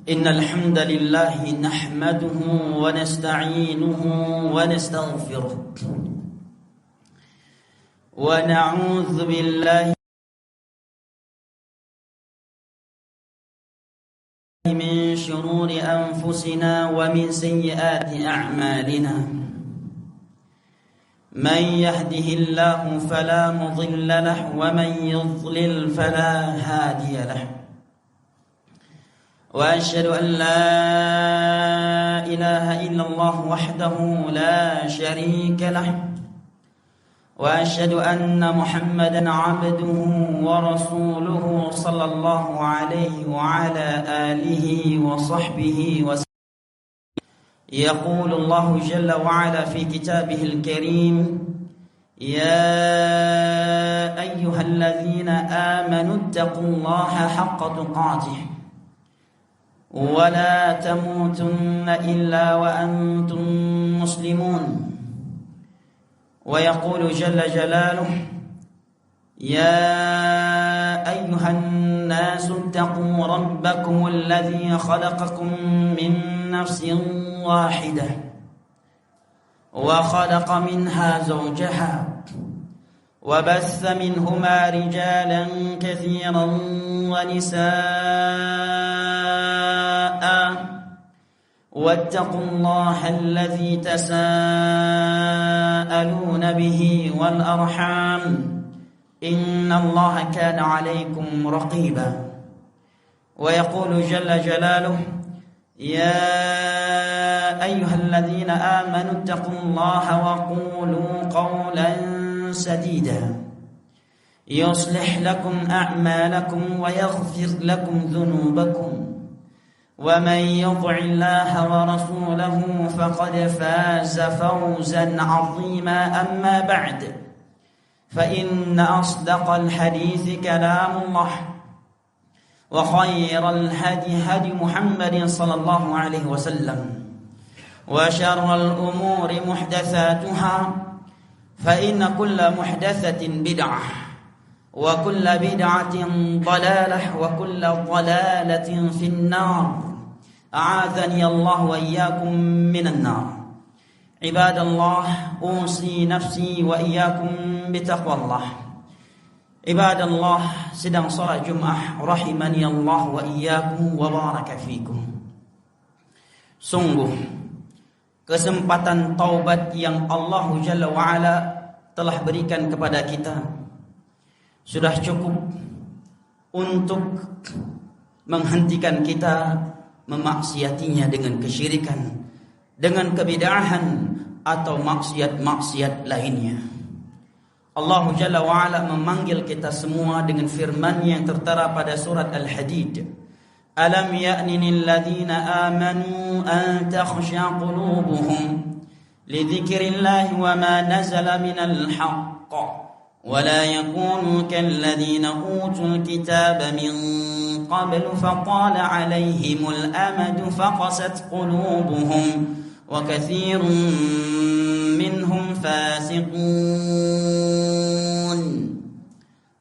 إن الحمد لله نحمده ونستعينه ونستغفره ونعوذ بالله من شرور أنفسنا ومن سيئات أعمالنا من يهده الله فلا مضل له ومن يضلل فلا هادي له وأشهد أن لا إله إلا الله وحده لا شريك له وأشهد أن محمدا عبده ورسوله صلى الله عليه وعلى آله وصحبه وسلم. يقول الله جل وعلا في كتابه الكريم: يا أيها الذين آمنوا اتقوا الله حق تقاته ولا تموتن إلا وأنتم مسلمون. ويقول جل جلاله: يا أيها الناس اتقوا ربكم الذي خلقكم من نفس واحدة وخلق منها زوجها وبث منهما رجالا كثيرا ونساء واتقوا الله الذي تساءلون به والأرحام إن الله كان عليكم رقيبا. ويقول جل جلاله: يا أيها الذين آمنوا اتقوا الله وقولوا قولا سديدا يصلح لكم أعمالكم ويغفر لكم ذنوبكم ومن يطع الله ورسوله فقد فاز فوزا عظيما. أما بعد، فإن أصدق الحديث كلام الله وخير الهدي هدي محمد صلى الله عليه وسلم وشر الأمور محدثاتها فإن كل محدثة بدعة وكل بدعة ضلالة وكل ضلالة في النار. أعاذني الله وإياكم من النار. عباد الله، أوصي نفسي وإياكم بتقوى الله. عباد الله، sedang salat Jumat rahimani Allah wa iyyakum wa baraka fikum. Sungguh kesempatan taubat yang Allah Jalla wa Ala telah berikan kepada kita sudah cukup untuk menghentikan kita memaksiatinya dengan kesyirikan, dengan kebid'ahan atau maksiat-maksiat lainnya. Allah Jalla wa Ala memanggil kita semua dengan firman yang tertera pada surat Al-Hadid: Alam ya'nini alladhina amanu an takhsha qulubuhum li dzikrillahi wa ma nazala minal haqq wa la yakunu kalladhina utul kitaba min qablu fatala 'alaihimul amadu faqasat qulubuhum wa katsirun minhum fasiqun.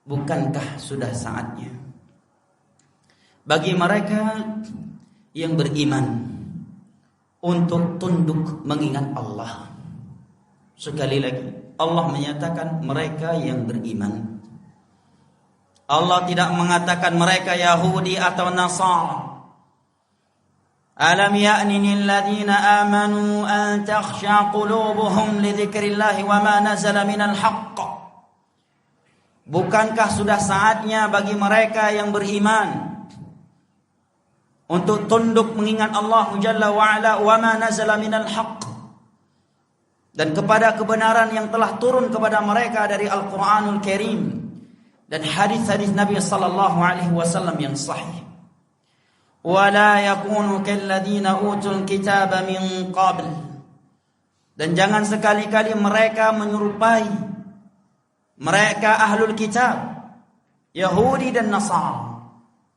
Bukankah sudah saatnya bagi mereka yang beriman untuk tunduk mengingat Allah? Sekali lagi, Allah menyatakan mereka yang beriman. Allah tidak mengatakan mereka Yahudi atau Nasara. Alam ya'nini alladhina amanu an takhsha qulubuhum li dzikrillahi wa ma nazala minal haqq. Bukankah sudah saatnya bagi mereka yang beriman untuk tunduk mengingat Allah Jalla wa Ala wa ma nazala minal haqq, dan kepada kebenaran yang telah turun kepada mereka dari Al-Qur'anul Karim dan hadis-hadis Nabi sallallahu alaihi wasallam yang sahih. Wala yakunu kalladzina utul kitaba min qabl, dan jangan sekali-kali mereka menyerupai mereka ahlul kitab, Yahudi dan Nasara.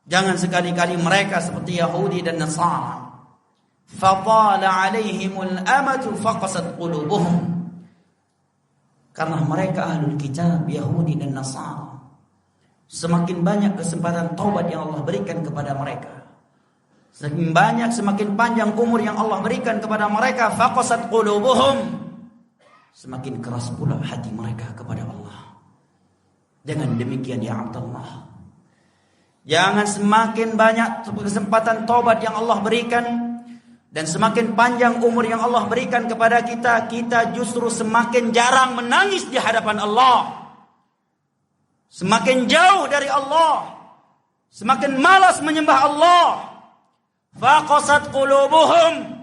Jangan sekali-kali mereka seperti Yahudi dan Nasara. Fatala alaihimul amatu faqasat qulubuhum. Karena mereka ahlul kitab, Yahudi dan Nasara, semakin banyak kesempatan taubat yang Allah berikan kepada mereka, Semakin banyak, semakin panjang umur yang Allah berikan kepada mereka, faqasat qulubuhum, semakin keras pula hati mereka kepada Allah. Jangan demikian ya Abdullah. Jangan semakin banyak kesempatan taubat yang Allah berikan dan semakin panjang umur yang Allah berikan kepada kita, kita justru semakin jarang menangis di hadapan Allah. Semakin jauh dari Allah, semakin malas menyembah Allah. Faqasat qulubuhum,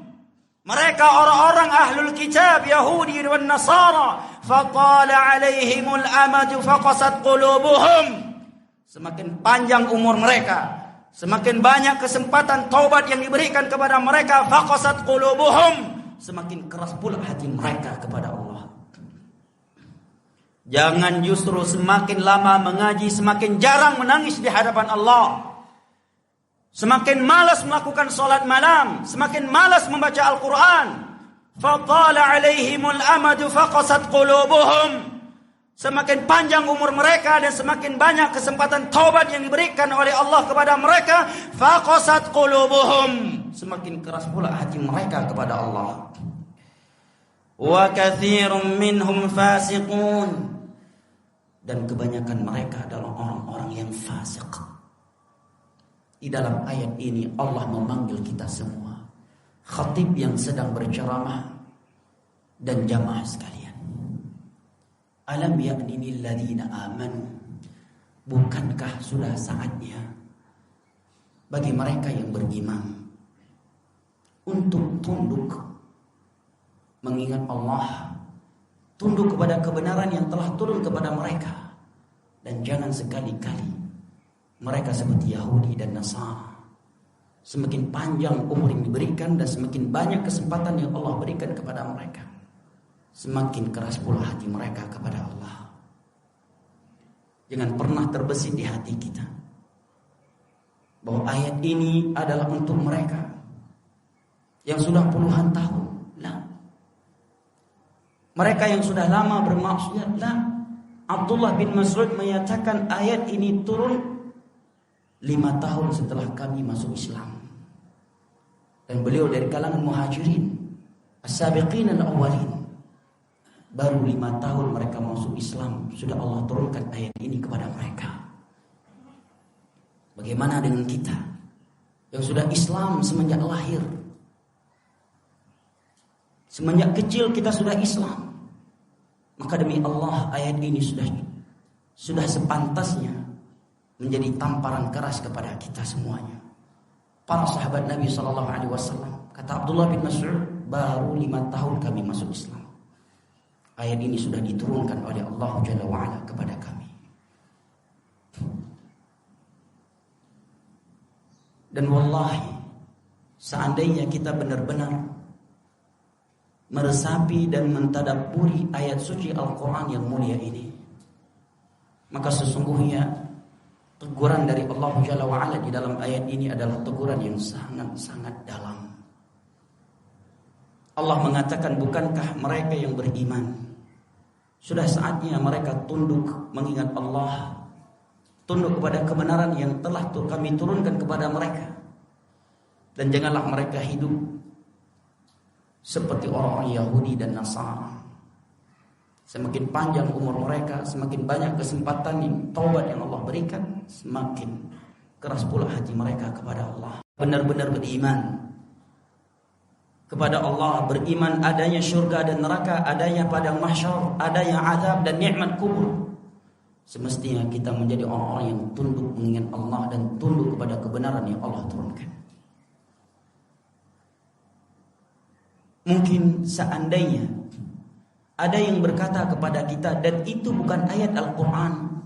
mereka orang-orang ahlul kitab, Yahudi dan Nasara, fatala alaihimul amadu faqasat qulubuhum. Semakin panjang umur mereka, semakin banyak kesempatan taubat yang diberikan kepada mereka, faqasat qulubuhum, semakin keras pula hati mereka kepada Allah. Jangan justru semakin lama mengaji, semakin jarang menangis di hadapan Allah. Semakin malas melakukan salat malam, semakin malas membaca Al-Quran. Fatala alaihimul amadu faqasat qulubuhum. Semakin panjang umur mereka dan semakin banyak kesempatan taubat yang diberikan oleh Allah kepada mereka, faqasat qulubuhum, semakin keras pula hati mereka kepada Allah. Wa katsirum minhum fasiqun, dan kebanyakan mereka adalah orang-orang yang fasik. Di dalam ayat ini Allah memanggil kita semua, khatib yang sedang berceramah dan jamaah sekalian. Alam ya'ni lil ladzina amanu, bukankah sudah saatnya bagi mereka yang beriman untuk tunduk mengingat Allah, tunduk kepada kebenaran yang telah turun kepada mereka, dan jangan sekali-kali mereka seperti Yahudi dan Nasara. Semakin panjang umur yang diberikan dan semakin banyak kesempatan yang Allah berikan kepada mereka, semakin keras pula hati mereka kepada Allah. Jangan pernah terbesit di hati kita bahwa ayat ini adalah untuk mereka yang sudah puluhan tahun. Lah. Mereka yang sudah lama bermaksiat. Lah. Abdullah bin Mas'ud menyatakan ayat ini turun 5 tahun setelah kami masuk Islam. Dan beliau dari kalangan muhajirin, as-sabiqin al-awwalin. Baru 5 tahun mereka masuk Islam, sudah Allah turunkan ayat ini kepada mereka. Bagaimana dengan kita yang sudah Islam semenjak lahir? Semenjak kecil kita sudah Islam. Maka demi Allah ayat ini sudah sepantasnya menjadi tamparan keras kepada kita semuanya. Para sahabat Nabi SAW, kata Abdullah bin Mas'ud, baru 5 tahun kami masuk Islam. Ayat ini sudah diturunkan oleh Allah Jalla wa'ala kepada kami. Dan wallahi, seandainya kita benar-benar meresapi dan mentadabburi ayat suci Al-Quran yang mulia ini, maka sesungguhnya teguran dari Allah Jalla wa'ala di dalam ayat ini adalah teguran yang sangat-sangat dalam. Allah mengatakan, bukankah mereka yang beriman sudah saatnya mereka tunduk mengingat Allah, tunduk kepada kebenaran yang telah kami turunkan kepada mereka, dan janganlah mereka hidup seperti orang-orang Yahudi dan Nasara. Semakin panjang umur mereka, semakin banyak kesempatan yang taubat yang Allah berikan, semakin keras pula hati mereka kepada Allah. Benar-benar beriman kepada Allah, beriman adanya syurga dan neraka, adanya padang mahsyar, adanya azab dan nikmat kubur. Semestinya kita menjadi orang-orang yang tunduk mengingat Allah dan tunduk kepada kebenaran yang Allah turunkan. Mungkin seandainya ada yang berkata kepada kita, dan itu bukan ayat Al-Quran,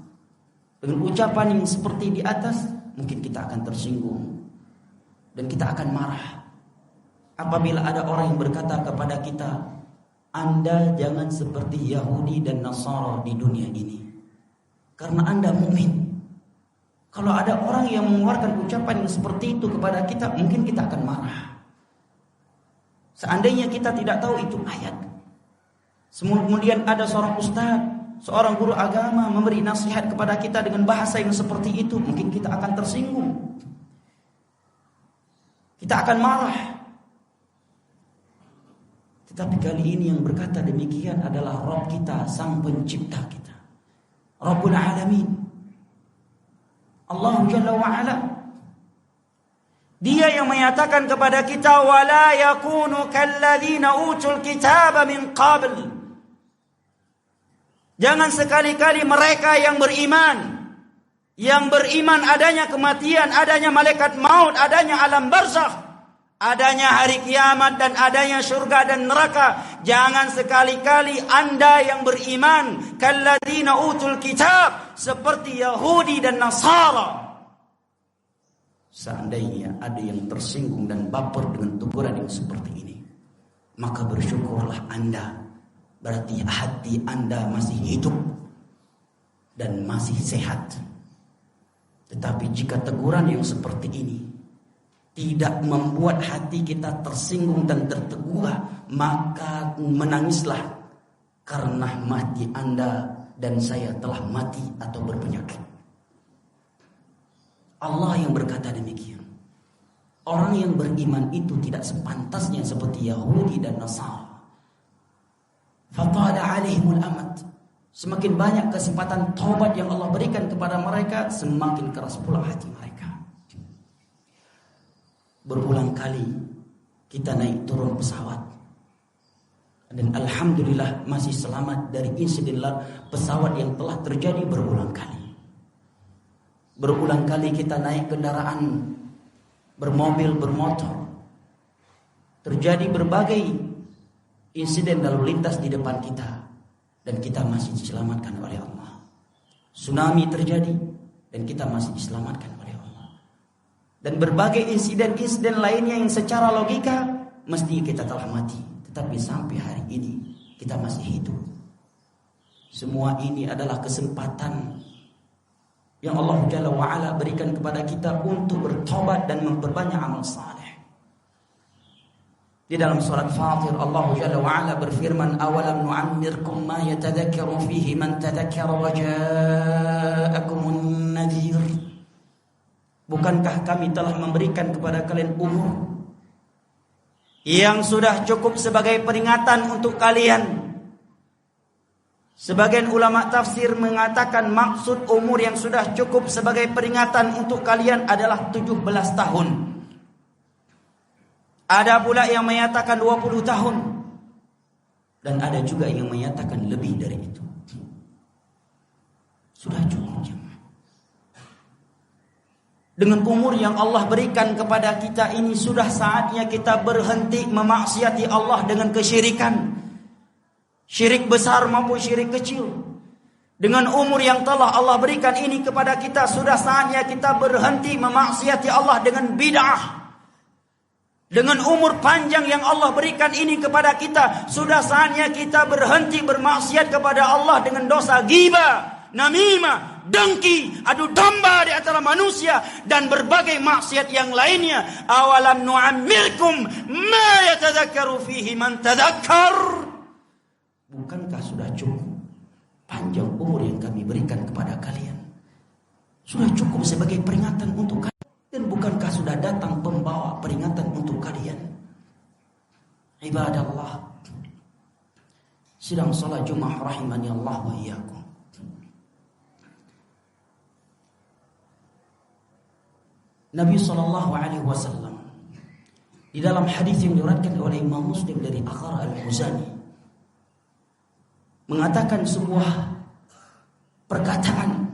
dengan ucapan yang seperti di atas, mungkin kita akan tersinggung dan kita akan marah. Apabila ada orang yang berkata kepada kita, Anda jangan seperti Yahudi dan Nasara di dunia ini, karena Anda mukmin. Kalau ada orang yang mengeluarkan ucapan yang seperti itu kepada kita, mungkin kita akan marah. Seandainya kita tidak tahu itu ayat, kemudian ada seorang ustaz, seorang guru agama memberi nasihat kepada kita dengan bahasa yang seperti itu, mungkin kita akan tersinggung. Kita akan marah. Tetapi kali ini yang berkata demikian adalah Rabb kita, Sang Pencipta kita, Rabbul Alamin, Allah Jalla wa'ala. Dia yang menyatakan kepada kita, wala yakunu kalladzina utul kitaba min qabl. Jangan sekali-kali mereka yang beriman adanya kematian, adanya malaikat maut, adanya alam barzakh, adanya hari kiamat dan adanya surga dan neraka. Jangan sekali-kali Anda yang beriman kalladzina utul kitab, seperti Yahudi dan Nasara. Seandainya ada yang tersinggung dan baper dengan teguran yang seperti ini, maka bersyukurlah Anda. Berarti hati Anda masih hidup dan masih sehat. Tetapi jika teguran yang seperti ini tidak membuat hati kita tersinggung dan tertegun, maka menangislah, karena mati Anda dan saya telah mati atau berpenyakit. Allah yang berkata demikian. Orang yang beriman itu tidak sepantasnya seperti Yahudi dan Nasara. Fatala alaihimul amad. Semakin banyak kesempatan taubat yang Allah berikan kepada mereka, semakin keras pula hati mereka. Berulang kali kita naik turun pesawat, dan alhamdulillah masih selamat dari insiden pesawat yang telah terjadi berulang kali. Berulang kali kita naik kendaraan bermobil, bermotor. Terjadi berbagai insiden lalu lintas di depan kita, dan kita masih diselamatkan oleh Allah. Tsunami terjadi dan kita masih diselamatkan oleh Allah. Dan berbagai insiden-insiden lainnya yang secara logika mesti kita telah mati, tetapi sampai hari ini kita masih hidup. Semua ini adalah kesempatan yang Allah Jalla wa'ala berikan kepada kita untuk bertobat dan memperbanyak amal saleh. Di dalam surat Fatir, Allah Jalla wa'ala berfirman, awalam nu'ammirkum ma yatadhakkaru fihi man tadhakkara wa ja'akumun nadhir. Bukankah kami telah memberikan kepada kalian umur yang sudah cukup sebagai peringatan untuk kalian? Sebagian ulama tafsir mengatakan maksud umur yang sudah cukup sebagai peringatan untuk kalian adalah 17 tahun. Ada pula yang menyatakan 20 tahun. Dan ada juga yang menyatakan lebih dari itu. Sudah cukup, jemaah. Dengan umur yang Allah berikan kepada kita ini, sudah saatnya kita berhenti memaksiati Allah dengan kesyirikan. Syirik besar maupun syirik kecil. Dengan umur yang telah Allah berikan ini kepada kita, sudah saatnya kita berhenti memaksiati Allah dengan bid'ah. Dengan umur panjang yang Allah berikan ini kepada kita, sudah saatnya kita berhenti bermaksiat kepada Allah dengan dosa ghibah, namimah, dengki, adu domba di antara manusia, dan berbagai maksiat yang lainnya. Awalam nu'ammirkum ma yatadhakkaru fihi man tadhakkar. Bukankah sudah cukup panjang umur yang kami berikan kepada kalian? Sudah cukup sebagai peringatan untuk kalian. Dan bukankah sudah datang pembawa peringatan untuk kalian? Ibadallah, sidang salat Jumat rahimani Allah wa iyyakum. Nabi SAW di dalam hadis yang diriwayatkan oleh Imam Muslim dari Akhar al-Muzani mengatakan sebuah perkataan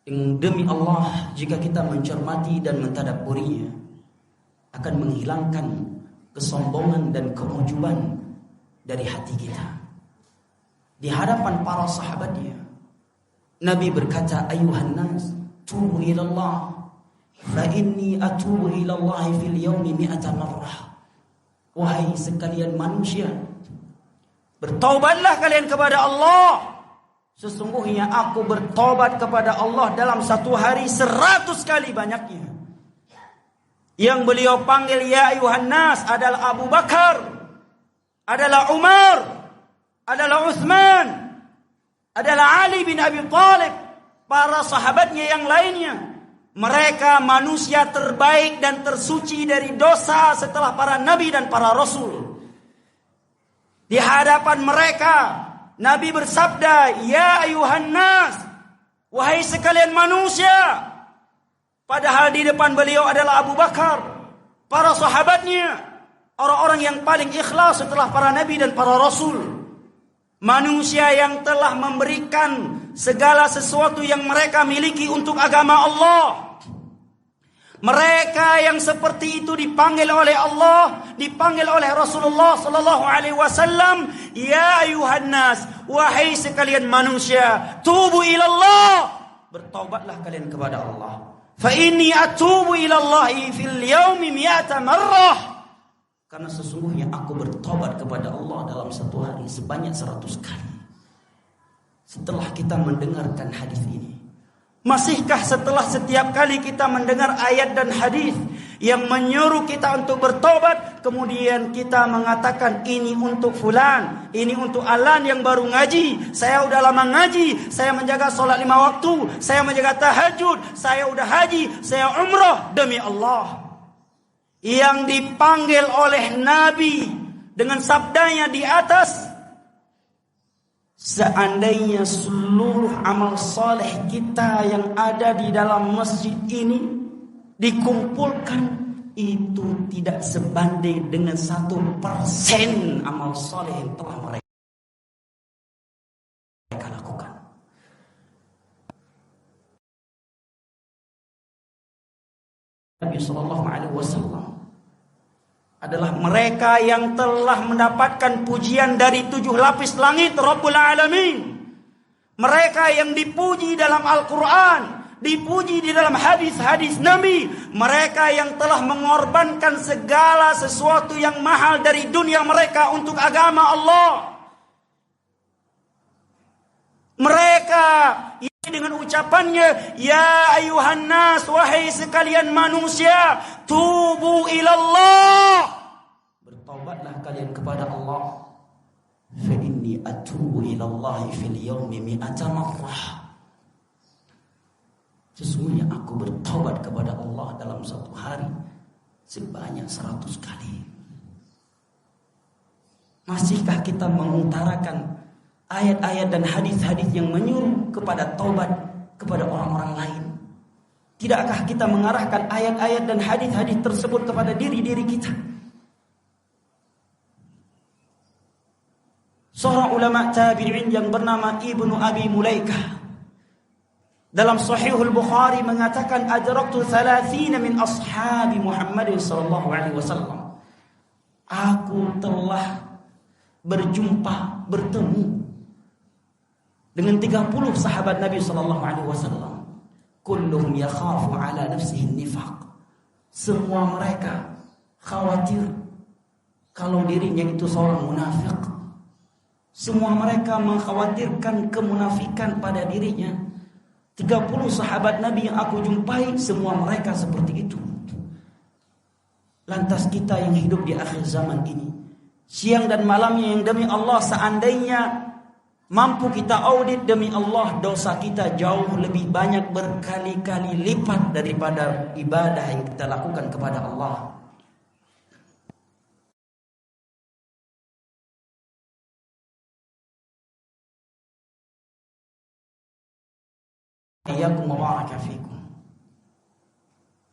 yang demi Allah, jika kita mencermati dan mentadabburinya, akan menghilangkan kesombongan dan keujuban dari hati kita. Di hadapan para sahabatnya, Nabi berkata, ayuhan nas, tubu ilallah, fa inni atubu ilallah fil yawmi mi'ata marrah. Wahai sekalian manusia, bertaubatlah kalian kepada Allah. Sesungguhnya aku bertobat kepada Allah dalam satu hari 100 kali banyaknya. Yang beliau panggil ya ayuhan nas adalah Abu Bakar, adalah Umar, adalah Utsman, adalah Ali bin Abi Thalib, para sahabatnya yang lainnya. Mereka manusia terbaik dan tersuci dari dosa setelah para nabi dan para rasul. Di hadapan mereka, Nabi bersabda, "Ya ayuhan nas, wahai sekalian manusia." Padahal di depan beliau adalah Abu Bakar, para sahabatnya, orang-orang yang paling ikhlas setelah para nabi dan para rasul. Manusia yang telah memberikan segala sesuatu yang mereka miliki untuk agama Allah. Mereka yang seperti itu dipanggil oleh Allah, dipanggil oleh Rasulullah sallallahu alaihi wasallam, "Ya ayuhan nas, wahai sekalian manusia, tubu ilallah." Bertaubatlah kalian kepada Allah. Fa inni atubu ilallahi fil yaumi mi'ata marrah. Karena sesungguhnya aku bertobat kepada Allah dalam satu hari sebanyak 100 kali. Setelah kita mendengarkan hadis ini, masihkah setelah setiap kali kita mendengar ayat dan hadis yang menyuruh kita untuk bertobat, kemudian kita mengatakan ini untuk fulan, ini untuk alan yang baru ngaji, saya udah lama ngaji, saya menjaga sholat 5 waktu, saya menjaga tahajud, saya udah haji, saya umrah demi Allah. Yang dipanggil oleh Nabi dengan sabdanya di atas, seandainya seluruh amal saleh kita yang ada di dalam masjid ini dikumpulkan, itu tidak sebanding dengan 1% amal saleh yang telah mereka lakukan. Nabi sallallahu alaihi wasallam adalah mereka yang telah mendapatkan pujian dari 7 lapis langit Rabbul Alamin. Mereka yang dipuji dalam Al-Quran, dipuji di dalam hadis-hadis Nabi. Mereka yang telah mengorbankan segala sesuatu yang mahal dari dunia mereka untuk agama Allah. Mereka dengan ucapannya, "Ya ayuhan nas, wahai sekalian manusia, tubu ilallah." Bertaubatlah kalian kepada Allah. Fa inni atubu ilallahi fil yaumi mi'ata marrah. Sesungguhnya aku bertaubat kepada Allah dalam satu hari sebanyak 100 kali. Masihkah kita mengutarakan ayat-ayat dan hadis-hadis yang menyuruh kepada taubat kepada orang-orang lain? Tidakkah kita mengarahkan ayat-ayat dan hadis-hadis tersebut kepada diri-diri kita? Seorang ulama tabi'in yang bernama Ibnu Abi Mulaikah dalam Sahihul Bukhari mengatakan, "Adraktu 30 min ashabi Muhammad sallallahu alaihi wasallam." Aku telah bertemu dengan 30 sahabat Nabi sallallahu alaihi wasallam. Kulluhum yakhafu ala nafsihi nifaq. Semua mereka khawatir kalau dirinya itu seorang munafik. Semua mereka mengkhawatirkan kemunafikan pada dirinya. 30 sahabat Nabi yang aku jumpai, semua mereka seperti itu. Lantas kita yang hidup di akhir zaman ini, siang dan malamnya yang demi Allah, seandainya mampu kita audit demi Allah, dosa kita jauh lebih banyak berkali-kali lipat daripada ibadah yang kita lakukan kepada Allah. Iyyakum wa baraka fikum.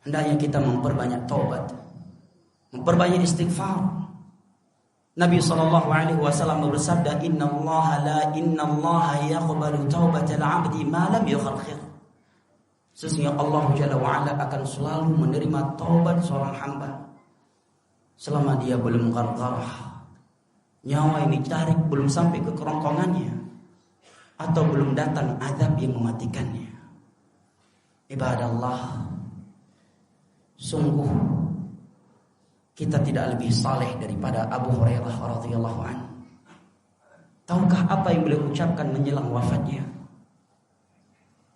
Hendaknya kita memperbanyak taubat, memperbanyak istighfar. Nabi sallallahu alaihi wasallam bersabda, innallaha yaqbalu taubatal 'abdi ma lam yugharghir. Sesungguhnya Allah Jalla wa Ala akan selalu menerima taubat seorang hamba selama dia belum ghargharah. Nyawa ini tarik belum sampai ke kerongkongannya atau belum datang azab yang mematikannya. Ibadah Allah, sungguh kita tidak lebih saleh daripada Abu Hurairah radhiyallahu anhu. Tahukah apa yang beliau ucapkan menjelang wafatnya?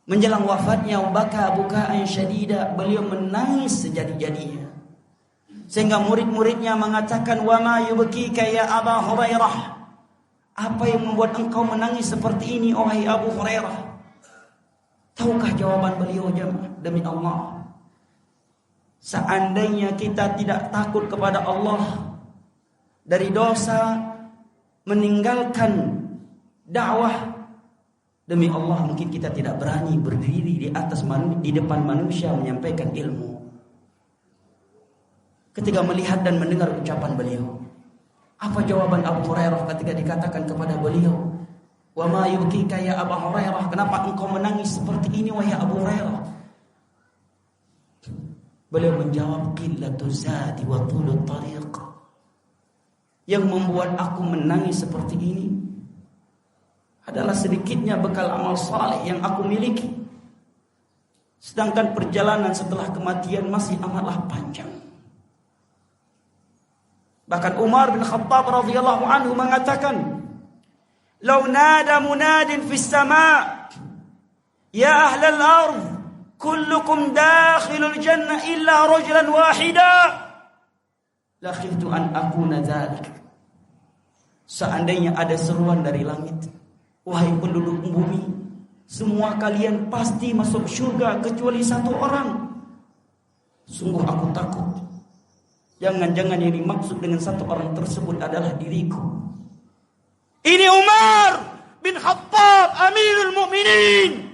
Menjelang wafatnya, baka bukaan syadida, beliau menangis sejadi-jadinya. Sehingga murid-muridnya mengatakan, wa ma yubkika ya Abu Hurairah? Apa yang membuat engkau menangis seperti ini, wahai Abu Hurairah? Tahukah jawaban beliau, jemaah? Demi Allah, Seandainya kita tidak takut kepada Allah dari dosa, meninggalkan dakwah, demi Allah mungkin kita tidak berani berdiri di depan manusia menyampaikan ilmu. Ketika melihat dan mendengar ucapan beliau, apa jawaban Abu Hurairah ketika dikatakan kepada beliau, "Wa ma yubkika ya Abu Hurairah, kenapa engkau menangis seperti ini wahai Abu Hurairah?" Beliau menjawab, "Qillatu zadi wa tulut tariq." Yang membuat aku menangis seperti ini adalah sedikitnya bekal amal saleh yang aku miliki. Sedangkan perjalanan setelah kematian masih amatlah panjang. Bahkan Umar bin Khattab radhiyallahu anhu mengatakan, "Law nada munadin fis sama' ya ahlal ardh kullukum dakhilul jannah illa rajulan wahida la khiftu an akuna dzalik." Seandainya ada seruan dari langit, "Wahai penduduk bumi, semua kalian pasti masuk surga kecuali satu orang," sungguh aku takut jangan-jangan yang dimaksud dengan satu orang tersebut adalah diriku. Ini Umar bin Khattab Amirul Mukminin,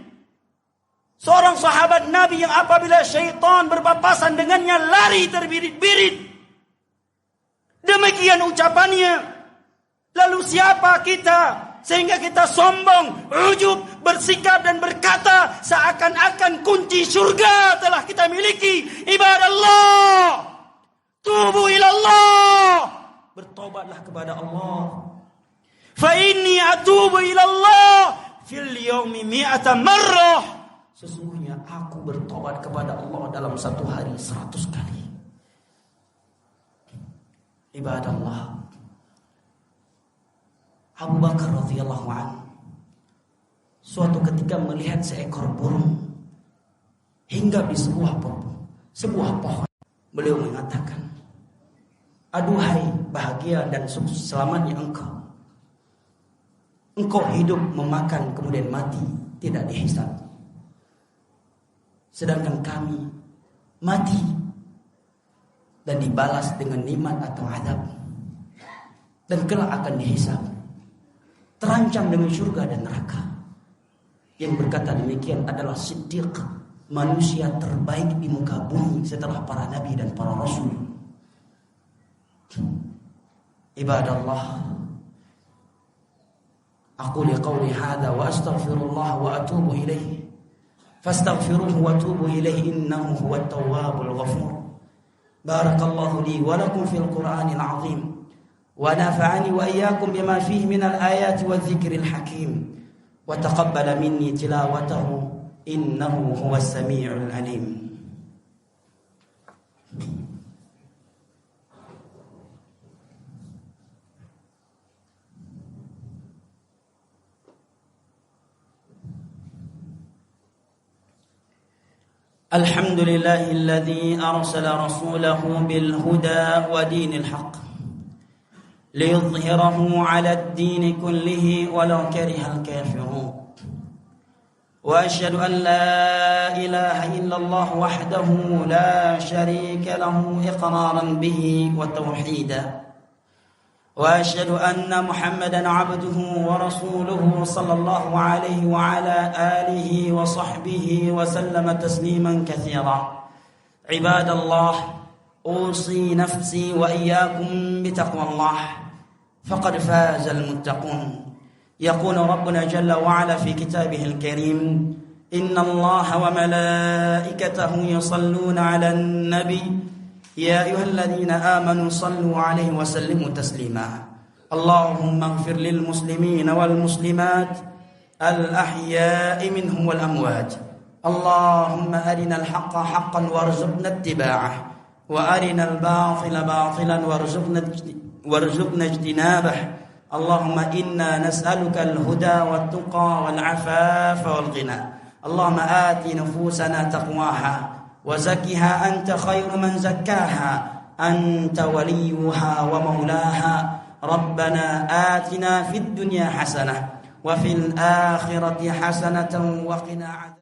seorang sahabat Nabi yang apabila syaitan berpapasan dengannya lari terbirit-birit. Demikian ucapannya. Lalu siapa kita sehingga kita sombong, ujub, bersikap dan berkata seakan-akan kunci surga telah kita miliki? Ibadallah, tubu ilallah, bertobatlah kepada Allah. Fa inni atubu ilallah fil yaumi mi'ata marrah, sesungguhnya aku bertobat kepada Allah dalam satu hari 100 kali. Ibadallah, Abu Bakar radhiyallahu anhu suatu ketika melihat seekor burung hinggap di sebuah pohon. Beliau mengatakan, "Aduhai bahagia dan selamatnya engkau hidup, memakan, kemudian mati, tidak dihisab. Sedangkan kami mati dan dibalas dengan nikmat atau adab, dan kelak akan dihisab, terancam dengan surga dan neraka." Yang berkata demikian adalah Siddiq, manusia terbaik di muka bumi setelah para nabi dan para rasul. Ibadallah, aku liqauli hadza wa astaghfirullah wa atubu ilaihi fastaghfiruhu wa tubu ilaihi innahu huwat tawwabul ghafur. Barakallahu li wa lakum fil Qur'anil azim wa nafa'ani wa iyyakum bima fihi minal ayati wadh-dhikril hakim wa taqabbala minni tilawatahu innahu huwas samiul alim. Alhamdulillahilladzi arsala rasulahu bil huda wa dinil haqq liyudhhirahu 'ala ad-din kullihi walau karihal kafirun. Wa asyhadu an la ilaha illallah wahdahu la syarika lahu iqraran bihi wa tauhida. Wa asyhadu anna Muhammadan 'abduhu wa rasuluhu sallallahu alaihi wa ala alihi wa sahbihi wa sallama tasliman katsira. Ibadallah, usi nafsi wa iyyakum bitaqwallah faqad fazal muttaqun. يقول ربنا جل وعلا في كتابه الكريم إن الله وملائكته يصلون على النبي يا أيها الذين آمنوا صلوا عليه وسلموا تسليما اللهم اغفر للمسلمين والمسلمات الأحياء منهم والأموات اللهم أرنا الحق حقا وارزقنا اتباعه وأرنا الباطل باطلا وارزقنا اجتنابه اللهم إنا نسألك الهدى والتقى والعفاف والغنى اللهم آت نفوسنا تقواها وزكها أنت خير من زكاها أنت وليها ومولاها ربنا آتنا في الدنيا حسنة وفي الآخرة حسنة وقنا عذاب